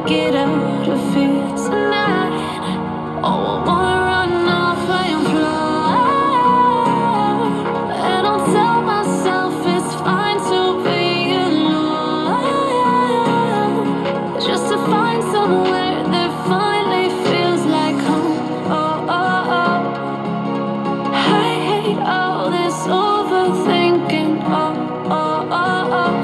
get out of here tonight. Oh, I wanna run off and fly, and I'll tell myself it's fine to be alone, just to find somewhere that finally feels like home. Oh, oh, oh. I hate all this overthinking. Oh, oh, oh, oh.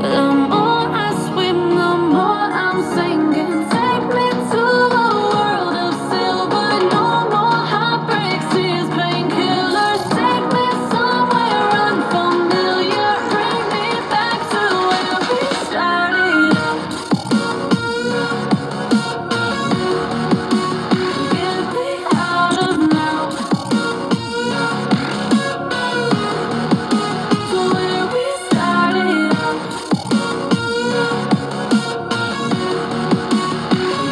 The more I swim, the more I'm sinking. Take me to a world of silver. No more heartbreaks, tears, painkillers. Take me somewhere unfamiliar. Bring me back to where we started out. Get me out of now. To where we started out.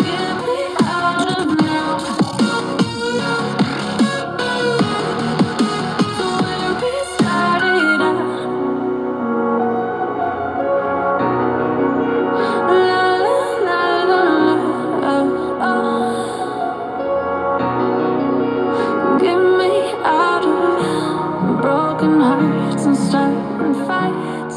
Get me out of now. To where we started out. La la la la la. Oh, oh. Get me out of broken hearts and starting fights.